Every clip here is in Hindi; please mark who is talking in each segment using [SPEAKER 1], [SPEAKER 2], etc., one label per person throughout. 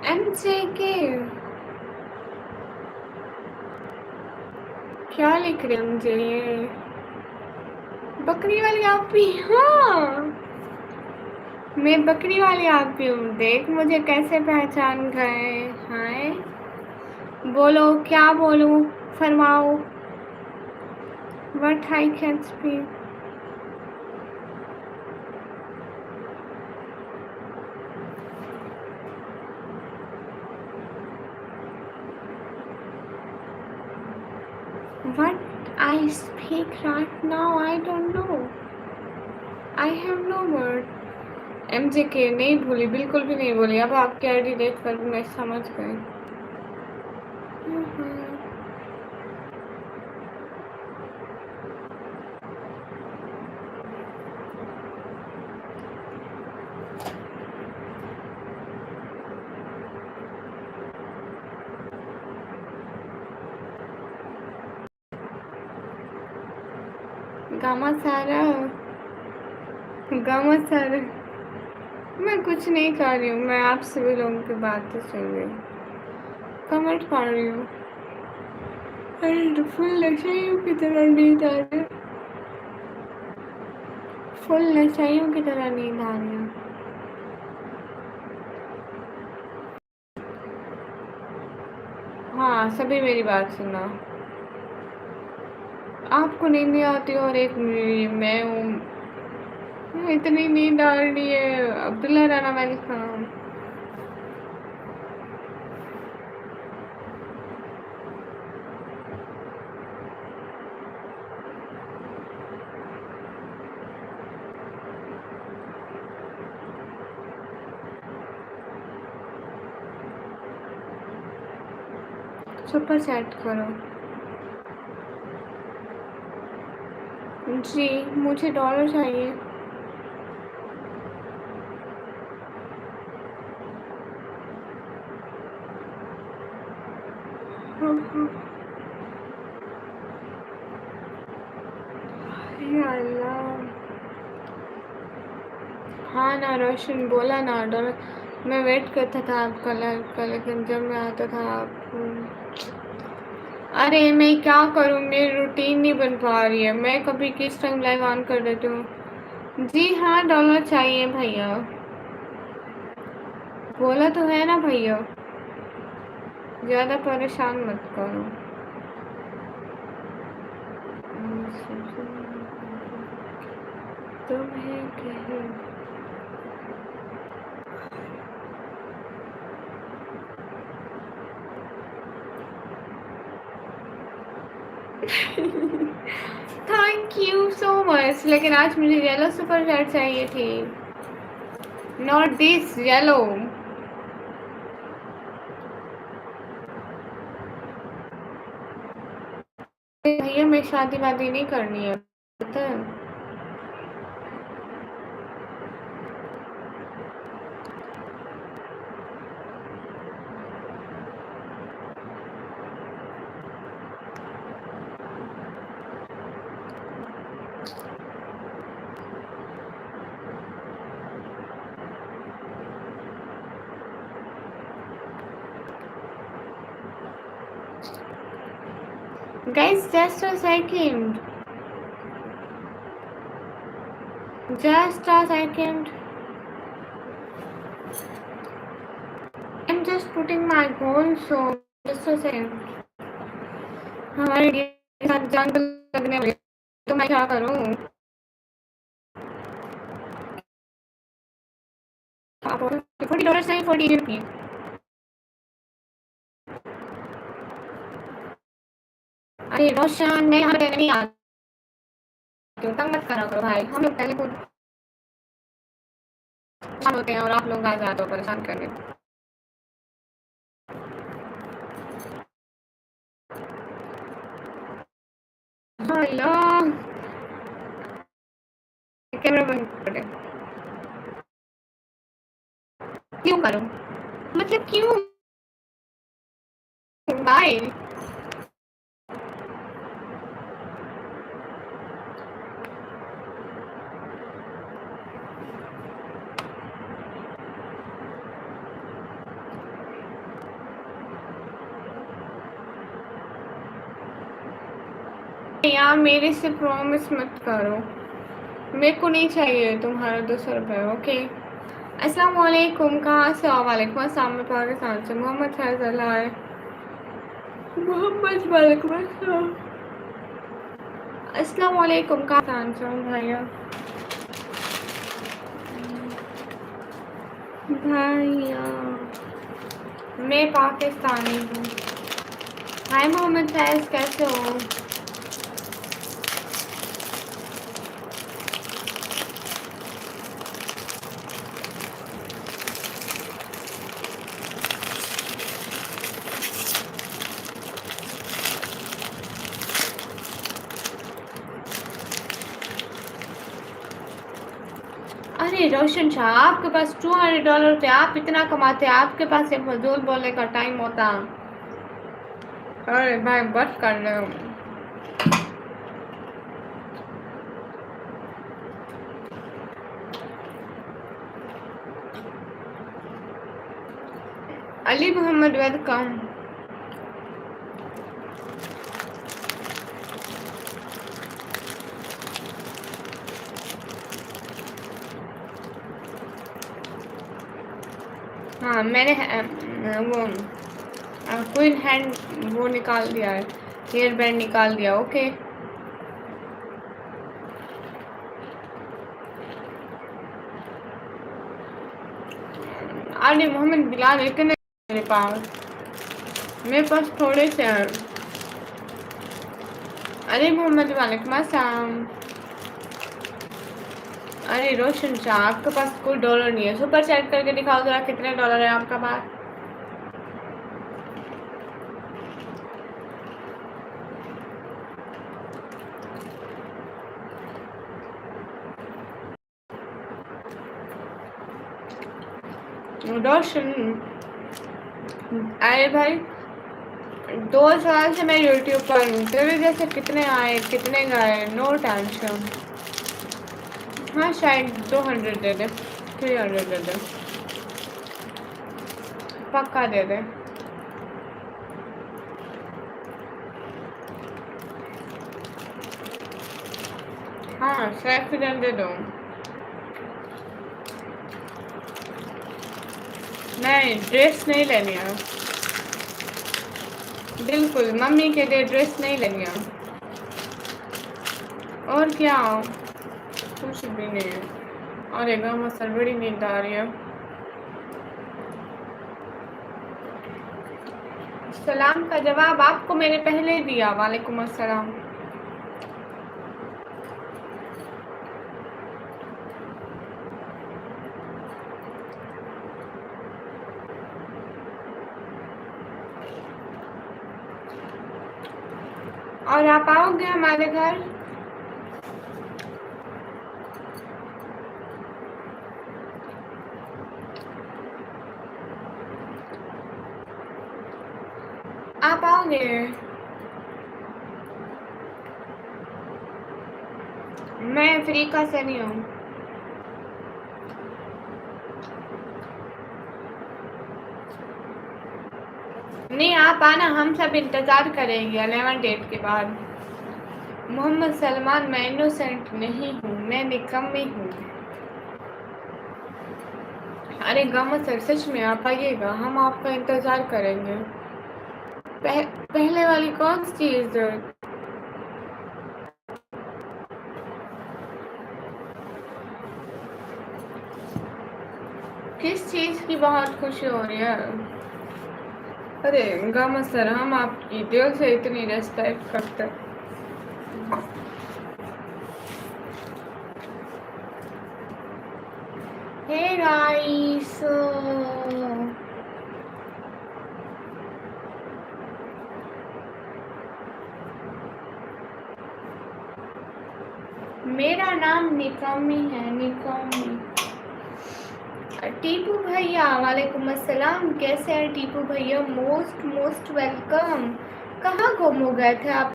[SPEAKER 1] एमजेके क्या लिख रहे हैं मुझे? बकरी वाली आप भी? हाँ, मैं बकरी वाली आप भी हूँ। देख मुझे कैसे पहचान गए। हाय, बोलो क्या बोलूँ, फरमाओ। What I can speak. What I speak right now, I don't know. I have no word. MJK नहीं भूली, बिल्कुल भी नहीं भूली। अब आपकी आईडी देख कर मैं समझ गई। गामा सारा, गामा सारा। मैं कुछ नहीं कर रही हूँ, मैं आप सभी लोगों की बातें सुन रही हूँ, कमेंट पढ़ रही हूँ। अरे फुल नशाइयों की तरह नींद आ रही है, फुल नशाइयों की तरह नींद आ रही है। हाँ, सभी मेरी बात सुना। आपको नींद नहीं आती और एक मैं हूँ, इतनी नींद आ रही है। अब्दुल्ला राना मैंने कहा सुपर चैट करो। जी, मुझे डॉलर चाहिए। या अल्लाह। हाँ ना रोशन, बोला ना डॉलर। मैं वेट करता था आपका लाइव का, लेकिन जब मैं आता था आप, अरे मैं क्या करूँ, मेरी रूटीन नहीं बन पा रही है। मैं कभी किस टाइम लाइव ऑन कर देती हूँ। जी हाँ, डॉलर चाहिए भैया। बोला तो है ना भैया, ज़्यादा परेशान मत करो। तुम्हें कहीं थैंक यू सो मच। लेकिन आज मुझे येलो सुपर चैट चाहिए थी, नॉट दिस येलो। भैया मैं शादी वादी नहीं करनी है, पता है। Guys, just a second. Just a second. I'm just putting my goal, so just a second. हमारे के साथ जंग लगने वाली, तो मैं क्या करूँ? आप $40 चाहिए, 40 रुपये। अरे रोशन, मैं यहाँ पे नहीं आती हूँ, तंग मत करा करो भाई। हम लोग पहले खुद परेशान होते हैं और आप लोग आ जाते हो परेशान करने। अल्लाह, कैमरा बंद कर दे। क्यों करूँ? मतलब क्यों भाई? यार मेरे से प्रॉमिस मत करो, मेरे को नहीं चाहिए तुम्हारा 200 रुपये। ओके। अस्सलाम वालेकुम, कहाँ से हो? वालेकुम अस्सलाम, मैं पाकिस्तान से मोहम्मद फैजल है। मोहम्मद वालेकुम अस्सलाम। अस्सलाम वालेकुम, कहाँ से हो भैया? भैया मैं पाकिस्तानी हूँ। हाय मोहम्मद फैज, कैसे हो? अरे रोशन शाह, आपके पास $200 थे, आप इतना कमाते, आपके पास एक फजूल बोलने का टाइम होता? अरे भाई बस कर रहे हो। अली मोहम्मद वेलकम। हाँ मैंने वो क्वीन हैंड वो निकाल दिया है, हेयर बैंड निकाल दिया। ओके। अरे मोहम्मद बिलाल, इतने मेरे पास थोड़े से हैं। अरे मोहम्मद वालेकुम अस्सलाम। अरे रोशन शाह, आपके पास कोई डॉलर नहीं है, सुपर चैट करके दिखाओ जरा कितने डॉलर है आपका पास। रोशन, अरे भाई 2 साल से मैं यूट्यूब पर हूँ, तेरे जैसे कितने आए कितने गए, नो टेंशन। हाँ शायद 200 दे दे, 300 दे दे, पक्का दे दे। हाँ सैफिरन दे दो। नहीं ड्रेस नहीं लेनी है, बिल्कुल मम्मी के लिए ड्रेस नहीं लेनी है। और क्या, कुछ भी नहीं है। और एक सर बड़ी नींद आ रही है। सलाम का जवाब आपको मैंने पहले दिया, वालेकुम अस्सलाम। और आप आओगे हमारे घर? आप आओगे? मैं अफ्रीका से नहीं हूँ। नहीं आप आना, हम सब इंतज़ार करेंगे 11 डेट के बाद। मोहम्मद सलमान, मैं इनोसेंट नहीं हूँ, मैं निकम्मी हूँ। अरे गामा सर सच में आप आइएगा, हम आपका इंतज़ार करेंगे। पहले वाली कौन सी चीज़? किस चीज़ की बहुत खुशी हो रही है? अरे गामा सर, हम आपकी दिल से इतनी रेस्पेक्ट करते हैं। हे गाइस, मेरा नाम निकम्मी है, निकम्मी। टीपू भैया वालेकुम अस्सलाम, कैसे हैं टीपू भैया? Most most welcome. कहाँ गुम हो गए थे आप?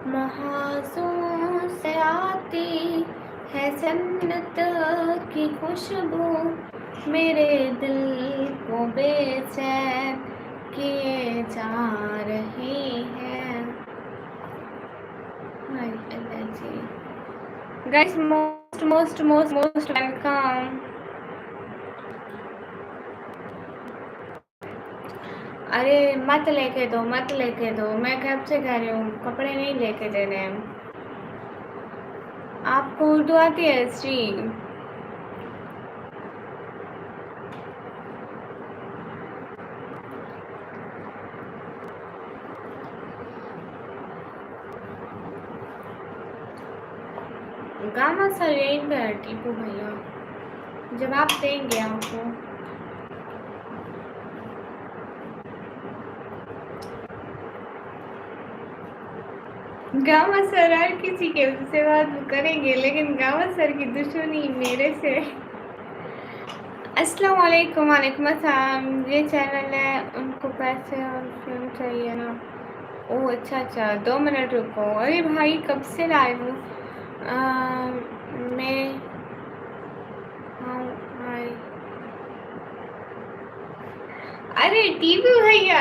[SPEAKER 1] महासों से आती है जन्नत की खुशबू, मेरे दिल को बेचैन किए जा रहे हैं। हाय अल्लाह जी। Guys most most most most welcome. अरे मत लेके दो, मत लेके दो, मैं कब से कह रही हूँ कपड़े नहीं लेके देने। आपको उर्दू आती है श्री? गाना सर यहीं पे है टीपू भैया, जवाब देंगे आपको। गामा सर हर किसी के से बात करेंगे, लेकिन गामा सर की दुश्मनी मेरे से। अस्सलाम वालेकुम। वालेकुम अस्सलाम। ये चैनल है, उनको पैसे और फिल्म चाहिए ना? ओह अच्छा अच्छा, 2 मिनट रुको। अरे भाई कब से लाइव हूँ मैं? हाँ हाय। अरे टीपू भैया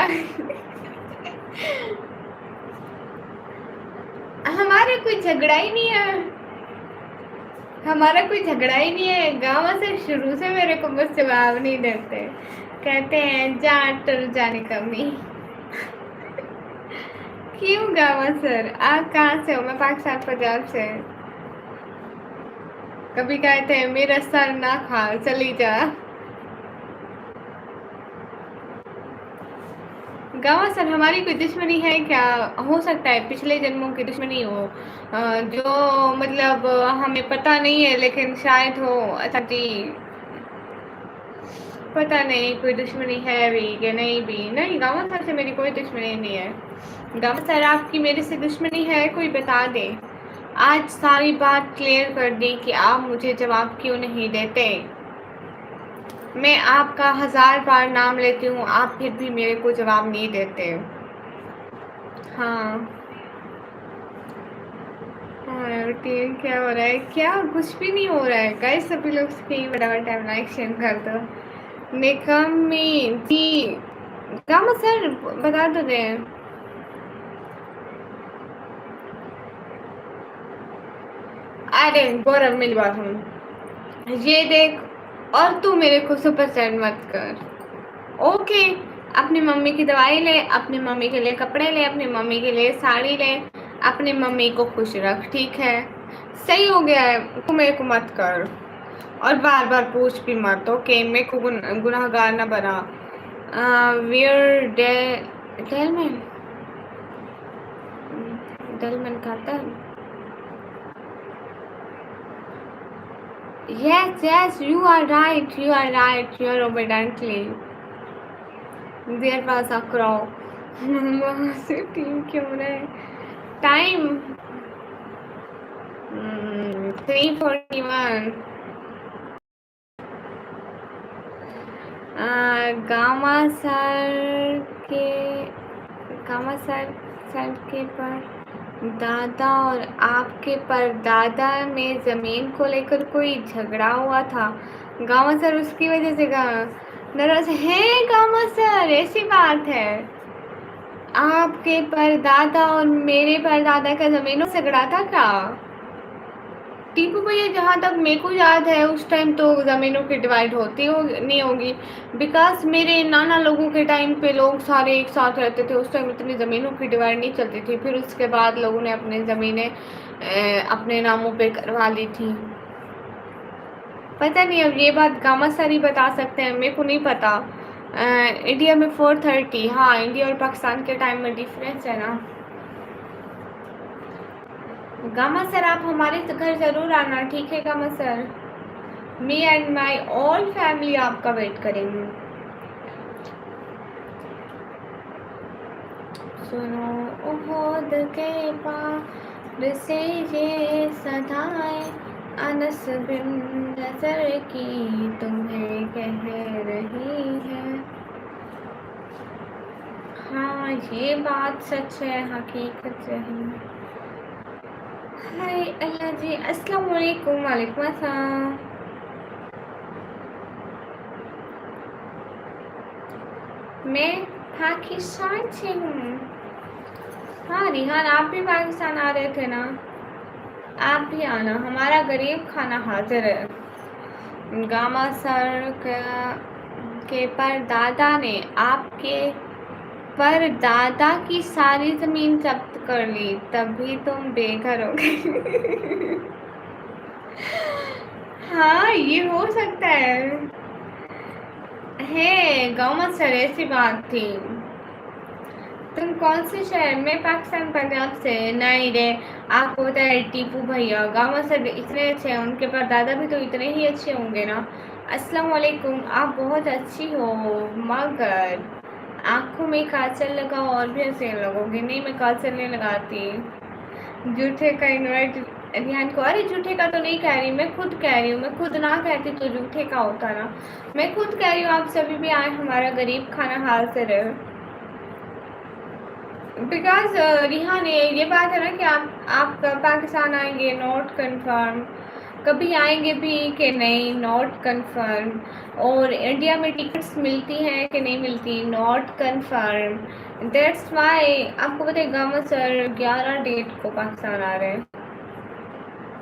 [SPEAKER 1] हमारा कोई झगड़ा ही नहीं है, हमारा कोई झगड़ा ही नहीं है। गाँव से शुरू से मेरे को बस जवाब नहीं देते, कहते हैं जा टल जाने कमी। क्यों गावा सर, आप कहाँ से हो? मैं पाकिस्तान पंजाब से। कभी कहते हैं मेरा सर ना खा चली जा। गावा सर हमारी कोई दुश्मनी है क्या? हो सकता है पिछले जन्मों की दुश्मनी हो, जो मतलब हमें पता नहीं है, लेकिन शायद हो। अच्छा जी, पता नहीं कोई दुश्मनी है भी कि नहीं भी। नहीं गावा सर से मेरी कोई दुश्मनी नहीं है। गावा सर आपकी मेरे से दुश्मनी है, कोई बता दे। आज सारी बात क्लियर कर दी कि आप मुझे जवाब क्यों नहीं देते। मैं आपका 1000 बार नाम लेती हूँ, आप फिर भी मेरे को जवाब नहीं देते। हाँ हाँ टीम क्या हो रहा है? क्या कुछ भी नहीं हो रहा है गाइस, सभी लोग स्क्रीन फटाफट टाइम लाइक शेयर कर दो। निकम्मी जी, काम सर बता दो दे। अरे गौरव मेरी बात सुन, ये देख, और तू मेरे को सुपर चैट मत कर, ओके? अपनी मम्मी की दवाई ले, अपनी मम्मी के लिए कपड़े ले, अपनी मम्मी के लिए साड़ी ले, अपनी मम्मी को खुश रख, ठीक है? सही हो गया है, तू मेरे को मत कर और बार बार पूछ भी मत, ओके? मेरे को गुनाहगार ना बना। वियर डेलमैन, डेलमैन खाता है। Yes, yes, you are right, you are right, you are obediently. There was a crow. Team क्यों रहे? टाइम 3:41। गामा सर के, गामा सर के पर दादा और आपके परदादा में ज़मीन को लेकर कोई झगड़ा हुआ था। गामा सर उसकी वजह से नाराज है। गामा सर ऐसी बात है, आपके परदादा और मेरे परदादा का ज़मीनों से झगड़ा था क्या? टीपू भैया जहाँ तक मेरे को याद है उस टाइम तो ज़मीनों की डिवाइड होती हो नहीं होगी, बिकॉज मेरे नाना लोगों के टाइम पे लोग सारे एक साथ रहते थे, उस टाइम इतनी ज़मीनों की डिवाइड नहीं चलती थी। फिर उसके बाद लोगों ने अपनी ज़मीनें अपने नामों पे करवा ली थी। पता नहीं, अब ये बात गामा सर ही बता सकते हैं, मेरे को नहीं पता। इंडिया में 4:30, हाँ इंडिया और पाकिस्तान के टाइम में डिफरेंस है ना। गामा सर आप हमारे घर ज़रूर आना, ठीक है gamma sir? Me and my all family आपका वेट करेंगे। सुनो ओहद के पार से ये सदाएं, अनस बिन नजर की तुम्हें कह रही है। हाँ ये बात सच है, हकीकत है। हाय अल्लाह जी, अस्सलाम वालेकुम। वालेकुम अस्सलाम। मैं पाकिस्तान से हूँ। हाँ रिहान, आप भी पाकिस्तान आ रहे थे ना, आप भी आना, हमारा गरीब खाना हाजिर है। गामा सर के परदादा ने आपके परदादा की सारी जमीन जब्त कर ली, तभी तुम बेघर हो गए। हाँ ये हो सकता है गामा सर, ऐसी बात थी। तुम कौन से शहर में? पाकिस्तान, पंजाब से। नहीं रे, आपको पता है टीपू भैया गाँव से इतने अच्छे हैं, उनके पास दादा भी तो इतने ही अच्छे होंगे ना। अस्सलाम वालेकुम, आप बहुत अच्छी हो, मगर आंखों में काजल लगाओ और भी हंसी लगोगी। नहीं मैं काजल नहीं लगाती। जूठे का इन्वाइट रिहान को, अरे जूठे का तो नहीं कह रही, मैं खुद कह रही हूँ। मैं खुद ना कहती तो जूठे का होता ना। मैं खुद कह रही हूँ आप सभी भी आए, हमारा गरीब खाना हाजिर है। बिकॉज रिहान ये बात है ना कि आप पाकिस्तान आएंगे, नॉट कंफर्म। कभी आएंगे भी कि नहीं, नॉट कंफर्म। और इंडिया में टिकट्स मिलती हैं कि नहीं मिलती, नॉट कंफर्म। दैट्स वाई आपको पता है गामा सर 11 डेट को पाकिस्तान आ रहे हैं,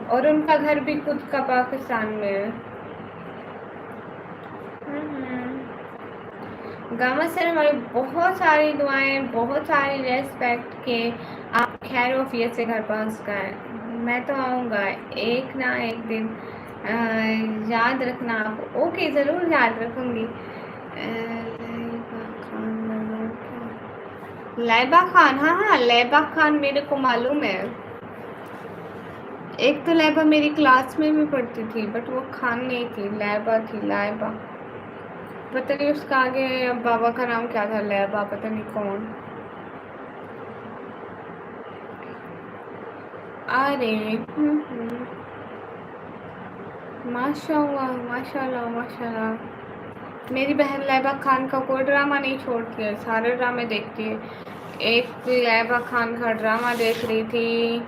[SPEAKER 1] और उनका घर भी खुद का पाकिस्तान में है। गामा सर हमारी बहुत सारी दुआएं, बहुत सारी रेस्पेक्ट के आप खैर वफियत से घर पहुँच गए। मैं तो आऊँगा एक ना एक दिन, याद रखना आप। ओके ज़रूर याद रखूँगी। लैबा खान, हाँ हाँ लैबा खान मेरे को मालूम है। एक तो लैबा मेरी क्लास में भी पढ़ती थी, बट वो खान नहीं थी, लैबा थी, लैबा। पता नहीं उसका आगे अब बाबा का नाम क्या था, लैबा पता नहीं कौन। अरे माशाल्लाह माशाल्लाह माशाल्लाह। मेरी बहन लैबा खान का कोई ड्रामा नहीं छोड़ती है, सारे ड्रामे देखती है। एक लैबा खान का ड्रामा देख रही थी,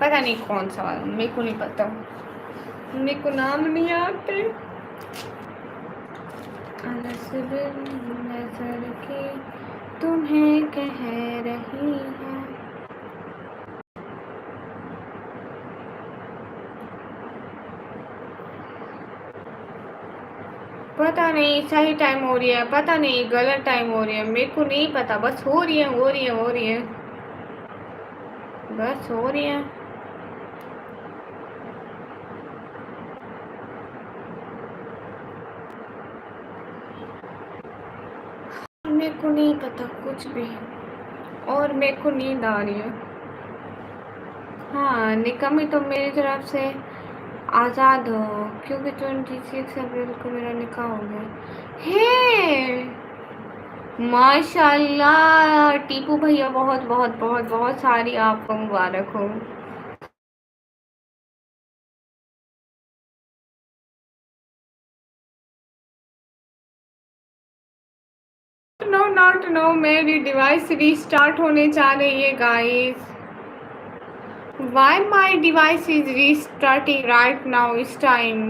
[SPEAKER 1] पता नहीं कौन सा, मेरे को नहीं पता, मेरे को नाम नहीं आते। नजर की तुम्हें कह रही है। पता नहीं सही टाइम हो रही है, पता नहीं गलत टाइम हो रही है, मेरे को नहीं पता, बस हो रही है हो रही है हो रही है, बस हो रही है। मेरे को नहीं पता कुछ भी, और मेरे को नींद आ रही है। हाँ निकम्मी तो मेरी तरफ से आज़ाद हो, क्योंकि 26 अप्रैल को मेरा निकाह हो गया है। माशाल्लाह टीपू भैया, बहुत बहुत बहुत बहुत सारी आपको मुबारक हो। नो नॉट नो, मेरी डिवाइस रीस्टार्ट होने जा रही है guys. Why my device is restarting right now इस टाइम?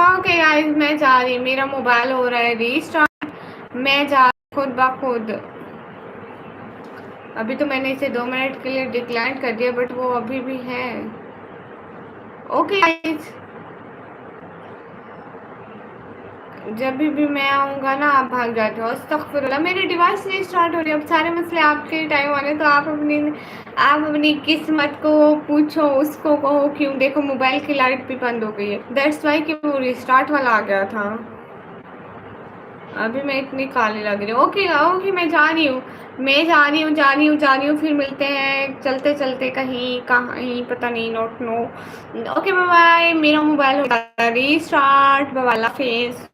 [SPEAKER 1] ओके गाइस मैं जा रही, मेरा मोबाइल हो रहा है रीस्टार्ट, मैं जा खुद ब खुद। अभी तो मैंने इसे 2 मिनट के लिए डिक्लाइन कर दिया, बट वो अभी भी है। ओके गाइस, जब भी मैं आऊँगा ना आप भाग जाते हो। अस्तगफिरुल्लाह, मेरी डिवाइस रीस्टार्ट हो रही है। अब सारे मसले आपके टाइम वाले, तो आप अपनी किस्मत को पूछो, उसको कहो क्यों। देखो मोबाइल की लाइट भी बंद हो गई है, दैट्स वाई कि वो रिस्टार्ट वाला आ गया था। अभी मैं इतनी काली लग रही हूँ। ओके ओके मैं जा रही हूँ, मैं जा रही हूँ जा रही हूँ जा रही हूँ, फिर मिलते हैं चलते चलते कहीं कहीं, पता नहीं, note no. Okay bye bye, मेरा मोबाइल हो गया रीस्टार्ट, बाय, अल्लाह हाफिज़।